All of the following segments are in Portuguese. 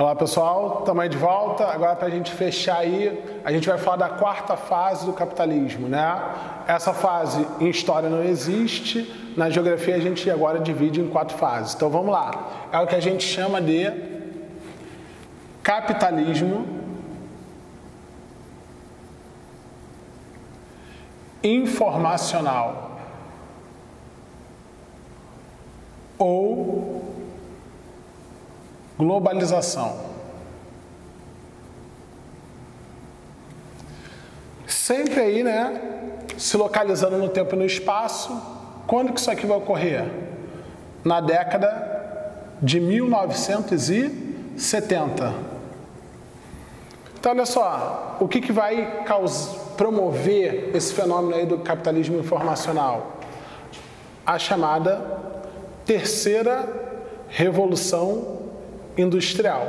Olá pessoal, estamos aí de volta. Agora para a gente fechar aí, a gente vai falar da quarta fase do capitalismo, né? Essa fase em história não existe, na geografia a gente agora divide em 4 fases. Então vamos lá, é o que a gente chama de capitalismo informacional ou globalização. Sempre aí, né, se localizando no tempo e no espaço. Quando que isso aqui vai ocorrer? Na década de 1970. Então, olha só, o que vai promover esse fenômeno aí do capitalismo informacional? A chamada terceira revolução industrial,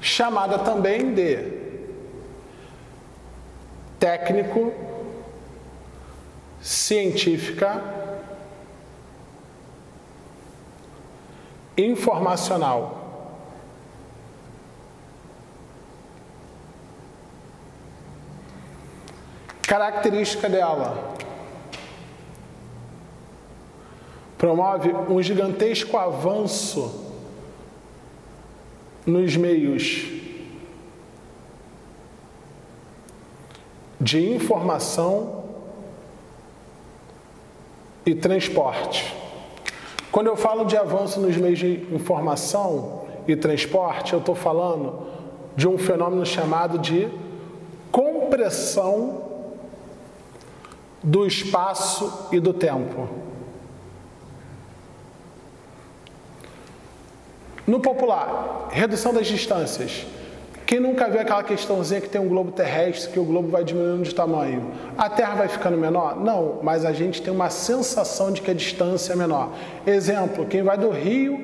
chamada também de técnico, científica, informacional. Característica dela: promove um gigantesco avanço nos meios de informação e transporte. Quando eu falo de avanço nos meios de informação e transporte, eu estou falando de um fenômeno chamado de compressão do espaço e do tempo. No popular, redução das distâncias. Quem nunca viu aquela questãozinha que tem um globo terrestre, que o globo vai diminuindo de tamanho? A Terra vai ficando menor? Não, mas a gente tem uma sensação de que a distância é menor. Exemplo, quem vai do Rio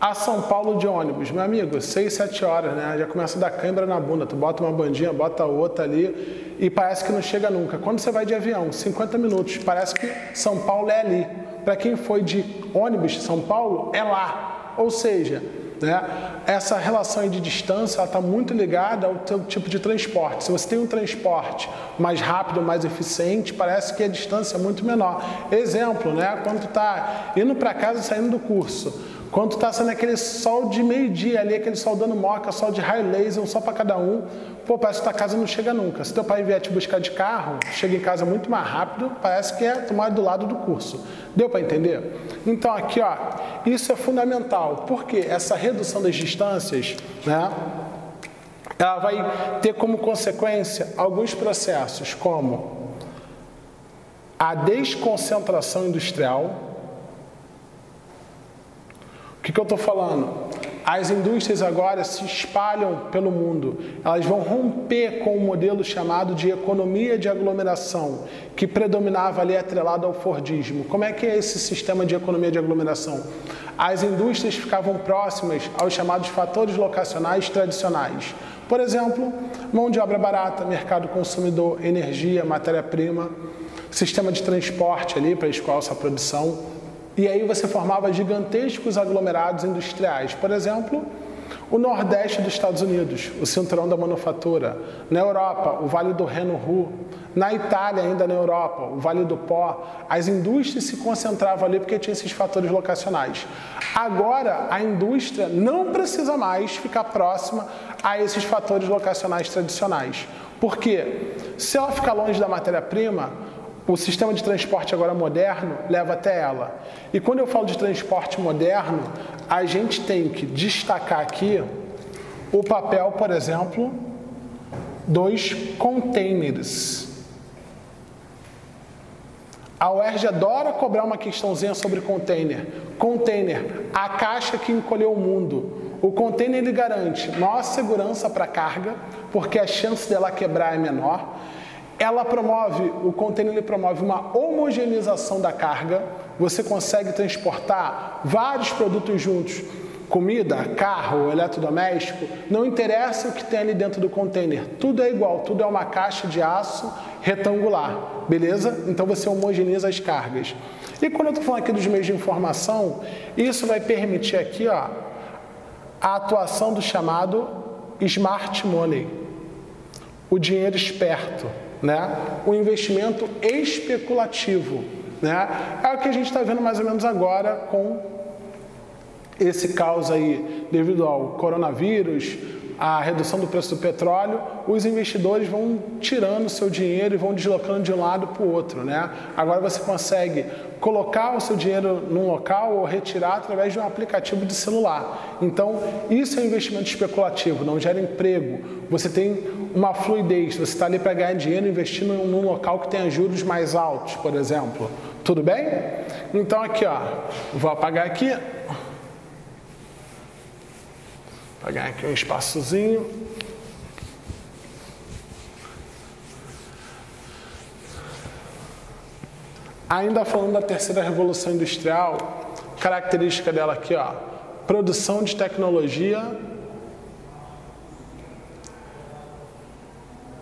a São Paulo de ônibus, meu amigo, 6, 7 horas, né? Já começa a dar cãibra na bunda. Tu bota uma bandinha, bota outra ali e parece que não chega nunca. Quando você vai de avião, 50 minutos, parece que São Paulo é ali. Para quem foi de ônibus, São Paulo é lá. Ou seja, né, essa relação de distância está muito ligada ao teu tipo de transporte. Se você tem um transporte mais rápido, mais eficiente, parece que a distância é muito menor. Exemplo, né, quando tu está indo para casa saindo do curso, quando tu está saindo aquele sol de meio-dia ali, aquele sol dando moca, sol de raio laser, um sol para cada um, pô, parece que tua casa não chega nunca. Se teu pai vier te buscar de carro, chega em casa muito mais rápido, parece que é tomar do lado do curso. Deu para entender? Então aqui, ó, isso é fundamental, porque essa redução das distâncias, né, ela vai ter como consequência alguns processos, como a desconcentração industrial. O que eu estou falando? As indústrias agora se espalham pelo mundo. Elas vão romper com o modelo chamado de economia de aglomeração, que predominava ali atrelado ao fordismo. Como é que é esse sistema de economia de aglomeração? As indústrias ficavam próximas aos chamados fatores locacionais tradicionais. Por exemplo, mão de obra barata, mercado consumidor, energia, matéria-prima, sistema de transporte ali para escoar essa produção. E aí você formava gigantescos aglomerados industriais. Por exemplo, o Nordeste dos Estados Unidos, o cinturão da manufatura. Na Europa, o Vale do Reno-Ruhr. Na Itália, ainda na Europa, o Vale do Pó. As indústrias se concentravam ali porque tinha esses fatores locacionais. Agora, a indústria não precisa mais ficar próxima a esses fatores locacionais tradicionais. Por quê? Se ela ficar longe da matéria-prima, o sistema de transporte agora moderno leva até ela. E quando eu falo de transporte moderno, a gente tem que destacar aqui o papel, por exemplo, dos containers. A UERJ adora cobrar uma questãozinha sobre container. Container, a caixa que encolheu o mundo. O container ele garante maior segurança para a carga, porque a chance dela quebrar é menor. O container ele promove uma homogeneização da carga. Você consegue transportar vários produtos juntos comida, carro, eletrodoméstico, não interessa o que tem ali dentro do container, tudo é igual, tudo é uma caixa de aço retangular, beleza? Então você homogeneiza as cargas. E quando eu estou falando aqui dos meios de informação, isso vai permitir aqui, ó, a atuação do chamado smart money, o dinheiro esperto, né? O investimento especulativo, né? É o que a gente está vendo mais ou menos agora com esse caos aí, devido ao coronavírus, a redução do preço do petróleo, os investidores vão tirando o seu dinheiro e vão deslocando de um lado para o outro, né? Agora você consegue colocar o seu dinheiro num local ou retirar através de um aplicativo de celular. Então, isso é investimento especulativo, não gera emprego. Você tem uma fluidez, você está ali para ganhar dinheiro investindo num local que tenha juros mais altos, por exemplo. Tudo bem? Então, aqui, ó, vou apagar aqui. Vou ganhar aqui um espaçozinho. Ainda falando da terceira revolução industrial, característica dela aqui, ó, produção de tecnologia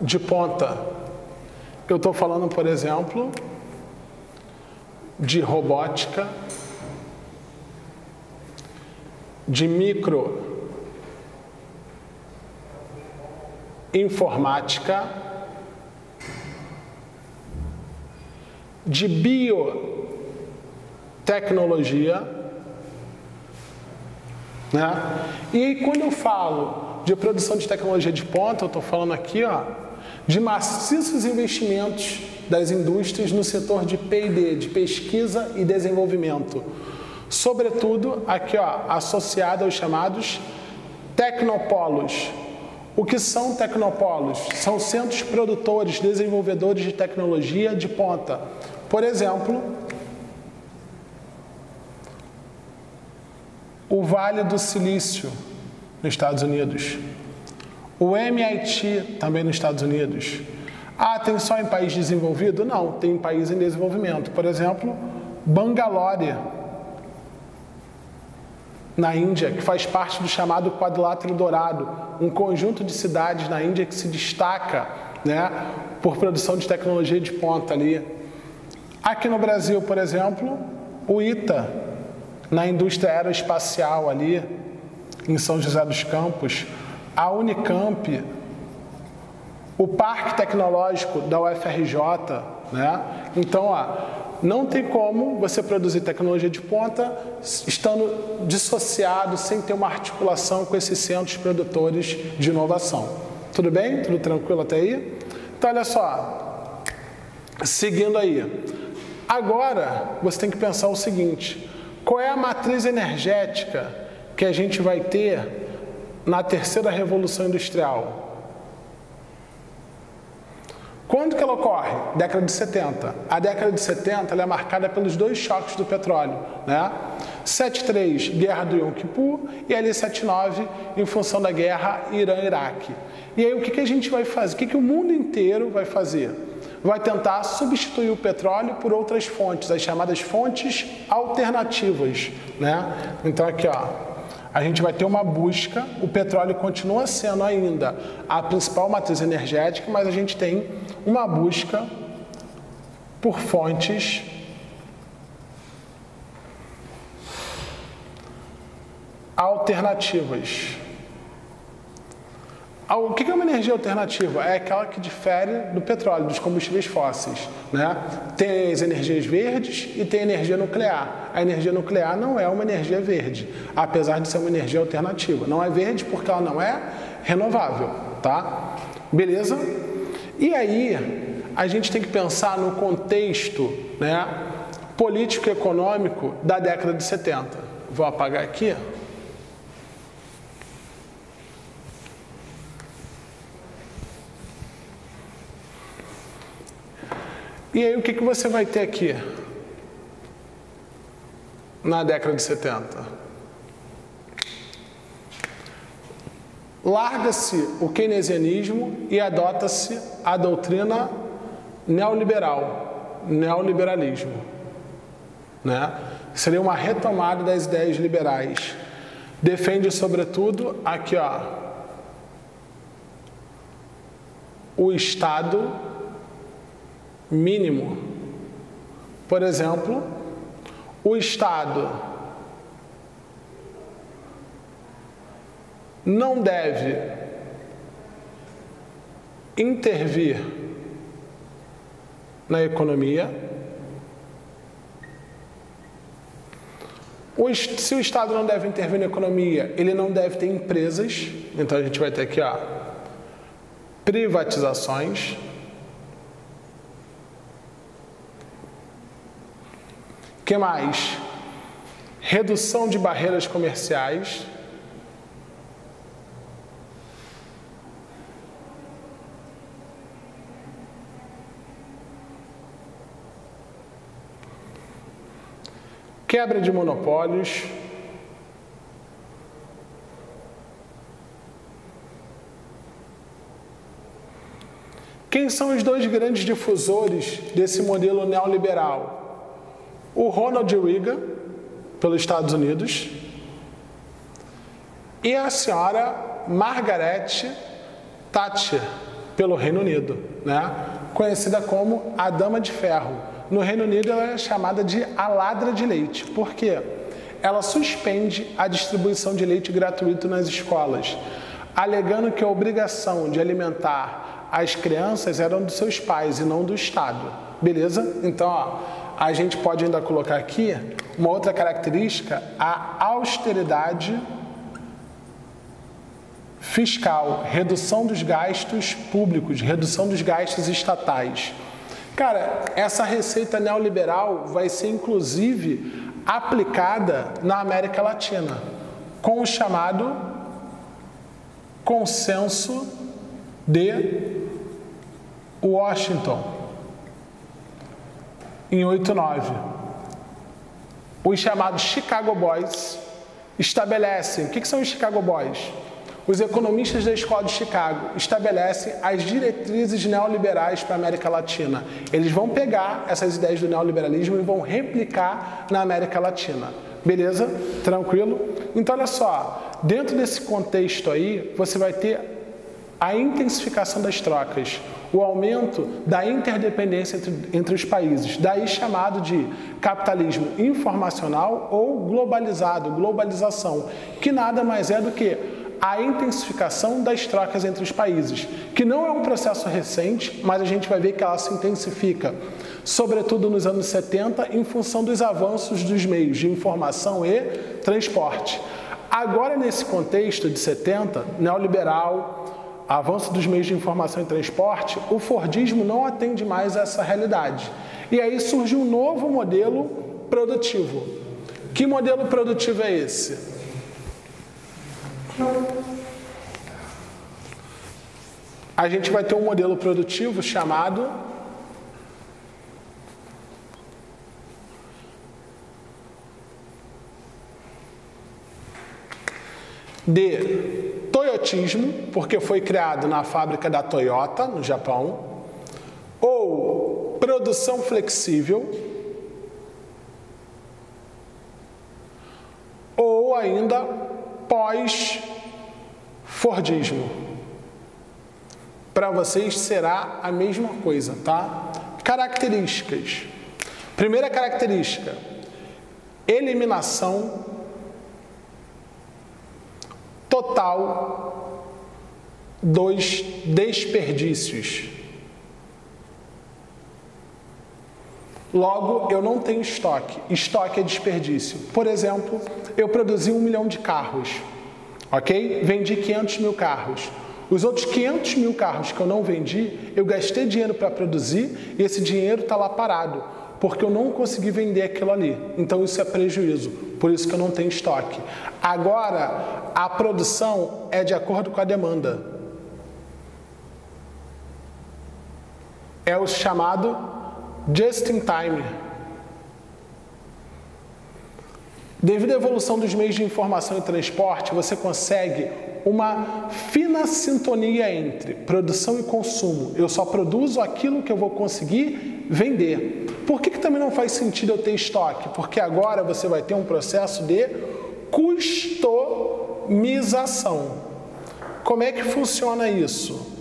de ponta. Eu estou falando, por exemplo, de robótica, de microinformática, de biotecnologia, né? E aí, quando eu falo de produção de tecnologia de ponta, eu estou falando aqui, ó, de maciços investimentos das indústrias no setor de P&D, de pesquisa e desenvolvimento. Sobretudo, aqui, ó, associado aos chamados tecnopolos. O que são tecnopolos? São centros produtores, desenvolvedores de tecnologia de ponta. Por exemplo, o Vale do Silício, nos Estados Unidos. O MIT, também nos Estados Unidos. Ah, tem só em país desenvolvido? Não, tem em país em desenvolvimento. Por exemplo, Bangalore, na Índia, que faz parte do chamado Quadrilátero Dourado, um conjunto de cidades na Índia que se destaca, né, por produção de tecnologia de ponta ali. Aqui no Brasil, por exemplo, o ITA, na indústria aeroespacial ali, em São José dos Campos, a Unicamp, o Parque Tecnológico da UFRJ, né? Então, ó, não tem como você produzir tecnologia de ponta estando dissociado, sem ter uma articulação com esses centros produtores de inovação. Tudo bem? Tudo tranquilo até aí? Então, olha só, seguindo aí. Agora, você tem que pensar o seguinte, qual é a matriz energética que a gente vai ter na terceira revolução industrial? Quando que ela ocorre? Década de 70. A década de 70 ela é marcada pelos dois choques do petróleo, né? 7.3, guerra do Yom Kippur, e ali 7.9, em função da guerra Irã-Iraque. E aí o que a gente vai fazer? O que o mundo inteiro vai fazer? Vai tentar substituir o petróleo por outras fontes, as chamadas fontes alternativas, né? Então aqui, ó, a gente vai ter uma busca, o petróleo continua sendo ainda a principal matriz energética, mas a gente tem uma busca por fontes alternativas. O que é uma energia alternativa? É aquela que difere do petróleo, dos combustíveis fósseis, né? Tem as energias verdes e tem a energia nuclear. A energia nuclear não é uma energia verde, apesar de ser uma energia alternativa. Não é verde porque ela não é renovável, tá? Beleza? E aí, a gente tem que pensar no contexto, né, político-econômico da década de 70. Vou apagar aqui. E aí, o que você vai ter aqui na década de 70? Larga-se o keynesianismo e adota-se a doutrina neoliberal, neoliberalismo, né? Seria uma retomada das ideias liberais. defende, sobretudo, aqui, ó, o estado mínimo. Por exemplo, o Estado não deve intervir na economia. Se o Estado não deve intervir na economia, ele não deve ter empresas. Então a gente vai ter aqui, ó, privatizações. O que mais? Redução de barreiras comerciais. Quebra de monopólios. Quem são os dois grandes difusores desse modelo neoliberal? O Ronald Reagan, pelos Estados Unidos, e a senhora Margaret Thatcher, pelo Reino Unido, né? Conhecida como a Dama de Ferro. No Reino Unido ela é chamada de a ladra de leite. Por quê? Ela suspende a distribuição de leite gratuito nas escolas, alegando que a obrigação de alimentar as crianças era dos seus pais e não do Estado. Beleza? Então, ó, a gente pode ainda colocar aqui uma outra característica, a austeridade fiscal, redução dos gastos públicos, redução dos gastos estatais. Cara, essa receita neoliberal vai ser inclusive aplicada na América Latina, com o chamado Consenso de Washington, em 89. Os chamados Chicago Boys estabelecem, o que são os Chicago Boys? Os economistas da Escola de Chicago estabelecem as diretrizes neoliberais para a América Latina. Eles vão pegar essas ideias do neoliberalismo e vão replicar na América Latina. Beleza? Tranquilo? Então, olha só, dentro desse contexto aí, você vai ter a intensificação das trocas, o aumento da interdependência entre os países, daí chamado de capitalismo informacional ou globalizado, globalização, que nada mais é do que a intensificação das trocas entre os países, que não é um processo recente, mas a gente vai ver que ela se intensifica, sobretudo nos anos 70, em função dos avanços dos meios de informação e transporte. Agora, nesse contexto de 70, neoliberal, avanço dos meios de informação e transporte, o Fordismo não atende mais a essa realidade. E aí surge um novo modelo produtivo. Que modelo produtivo é esse? A gente vai ter um modelo produtivo chamado de toyotismo, porque foi criado na fábrica da Toyota, no Japão, ou produção flexível, ou ainda pós-Fordismo. Para vocês será a mesma coisa, tá? Características. Primeira característica, eliminação total dos desperdícios. Logo, eu não tenho estoque. Estoque é desperdício. Por exemplo, eu produzi 1 milhão de carros, ok? Vendi 500 mil carros. Os outros 500 mil carros que eu não vendi, eu gastei dinheiro para produzir e esse dinheiro está lá parado, porque eu não consegui vender aquilo ali. Então isso é prejuízo, por isso que eu não tenho estoque. Agora, a produção é de acordo com a demanda. É o chamado just in time. Devido à evolução dos meios de informação e transporte, você consegue uma fina sintonia entre produção e consumo. Eu só produzo aquilo que eu vou conseguir vender. Por que também não faz sentido eu ter estoque? Porque agora você vai ter um processo de customização. Como é que funciona isso?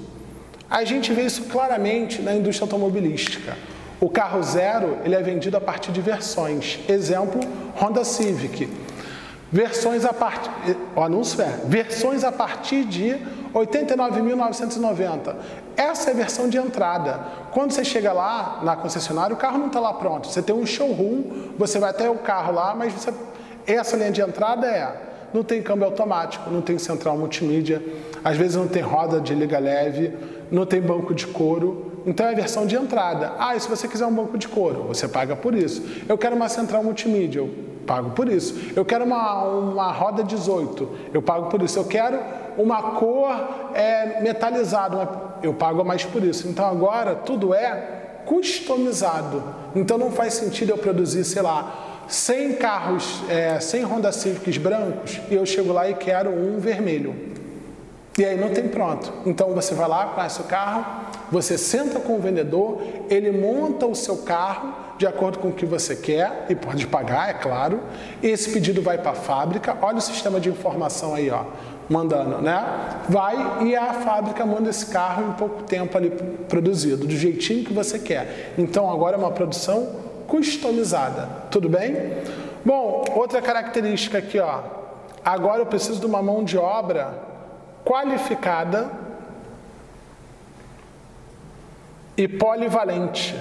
A gente vê isso claramente na indústria automobilística. O carro zero, ele é vendido a partir de versões. Exemplo, Honda Civic. Versões a partir, o anúncio é, versões a partir de 89.990. Essa é a versão de entrada. Quando você chega lá na concessionária, o carro não está lá pronto. Você tem um showroom, você vai até o carro lá, mas essa linha de entrada não tem câmbio automático, não tem central multimídia, às vezes não tem roda de liga leve, não tem banco de couro. Então é a versão de entrada. E se você quiser um banco de couro, você paga por isso. Eu quero uma central multimídia, eu pago por isso. Eu quero uma roda 18, eu pago por isso. Eu quero uma cor metalizada, eu pago mais por isso. Então agora tudo é customizado. Então não faz sentido eu produzir, sei lá, 100 carros, 100 Honda Civics brancos e eu chego lá e quero um vermelho. E aí não tem pronto. Então você vai lá, conhece o carro, você senta com o vendedor, ele monta o seu carro de acordo com o que você quer e pode pagar, é claro. Esse pedido vai para a fábrica, olha o sistema de informação aí, ó, mandando, né? Vai e a fábrica manda esse carro em pouco tempo ali produzido, do jeitinho que você quer. Então agora é uma produção customizada, tudo bem? Bom, outra característica aqui, ó. Agora eu preciso de uma mão de obra qualificada e polivalente.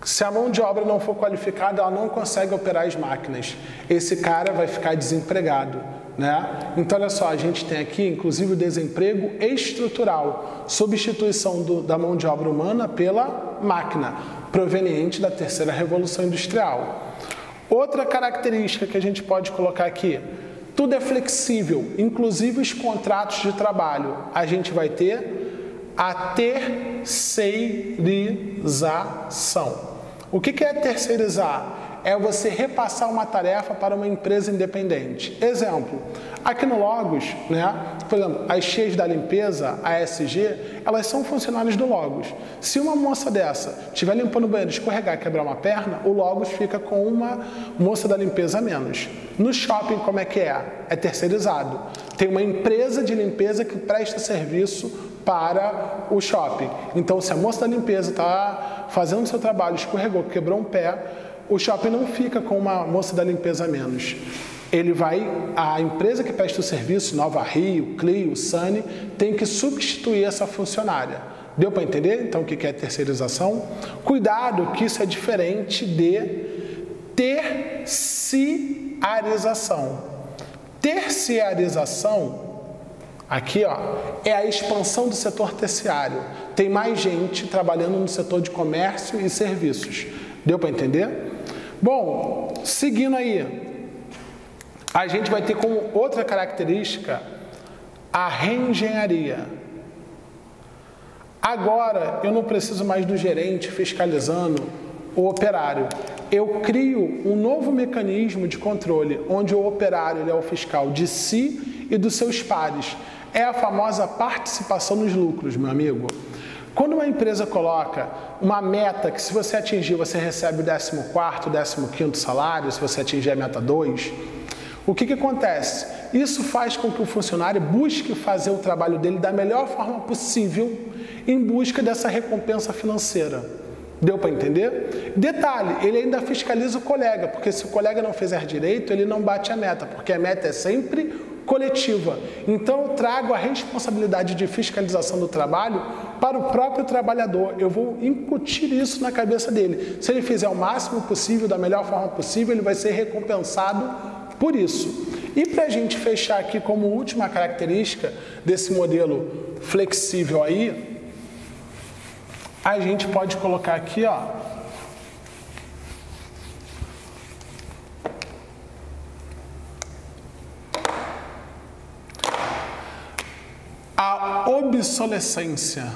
Se a mão de obra não for qualificada, ela não consegue operar as máquinas. Esse cara vai ficar desempregado, né? Então, olha só, a gente tem aqui, inclusive, o desemprego estrutural, substituição da mão de obra humana pela máquina, proveniente da terceira revolução industrial. Outra característica que a gente pode colocar aqui, tudo é flexível, inclusive os contratos de trabalho. A gente vai ter a terceirização. O que é terceirizar? É você repassar uma tarefa para uma empresa independente. Exemplo, aqui no Logos, né? Por exemplo, as tias da limpeza, a SG, elas são funcionários do Logos. Se uma moça dessa estiver limpando o banheiro, escorregar, quebrar uma perna, o Logos fica com uma moça da limpeza a menos. No shopping, como é que é? É terceirizado. Tem uma empresa de limpeza que presta serviço para o shopping. Então, se a moça da limpeza está fazendo o seu trabalho, escorregou, quebrou um pé, o shopping não fica com uma moça da limpeza a menos. A empresa que presta o serviço, Nova Rio, Clio, Sunny, tem que substituir essa funcionária. Deu para entender, então, o que é terceirização? Cuidado que isso é diferente de terciarização. Terciarização, aqui, ó, é a expansão do setor terciário. Tem mais gente trabalhando no setor de comércio e serviços. Deu para entender? Bom, seguindo aí, a gente vai ter como outra característica a reengenharia. Agora, eu não preciso mais do gerente fiscalizando o operário. Eu crio um novo mecanismo de controle, onde o operário ele é o fiscal de si e dos seus pares. É a famosa participação nos lucros, meu amigo. Quando uma empresa coloca uma meta que se você atingir, você recebe o 14º, 15º salário, se você atingir a meta 2, o que acontece? Isso faz com que o funcionário busque fazer o trabalho dele da melhor forma possível em busca dessa recompensa financeira. Deu para entender? Detalhe, ele ainda fiscaliza o colega, porque se o colega não fizer direito, ele não bate a meta, porque a meta é sempre coletiva. Então eu trago a responsabilidade de fiscalização do trabalho para o próprio trabalhador. Eu vou incutir isso na cabeça dele. Se ele fizer o máximo possível, da melhor forma possível, ele vai ser recompensado por isso. E para a gente fechar aqui como última característica desse modelo flexível aí, a gente pode colocar aqui, ó, a obsolescência.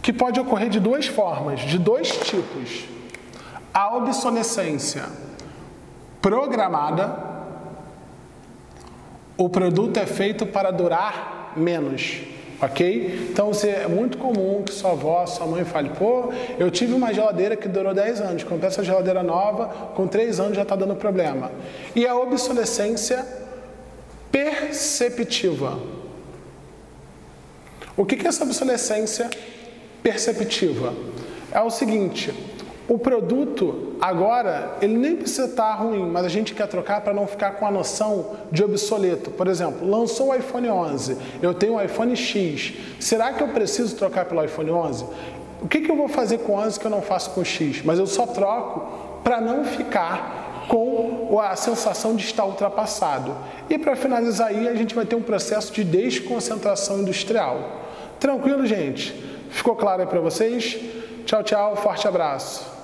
Que pode ocorrer de duas formas, de dois tipos. A obsolescência programada. O produto é feito para durar menos. ok? Então, é muito comum que sua avó, sua mãe fale, pô, eu tive uma geladeira que durou 10 anos, comprei essa geladeira nova, com 3 anos já está dando problema. E a obsolescência perceptiva. O que é essa obsolescência perceptiva? É o seguinte, o produto agora, ele nem precisa estar ruim, mas a gente quer trocar para não ficar com a noção de obsoleto. Por exemplo, lançou o iPhone 11, eu tenho o iPhone X, será que eu preciso trocar pelo iPhone 11? O que eu vou fazer com o 11 que eu não faço com o X? Mas eu só troco para não ficar com a sensação de estar ultrapassado. E para finalizar aí, a gente vai ter um processo de desconcentração industrial. Tranquilo, gente? Ficou claro aí para vocês? Tchau, tchau, forte abraço.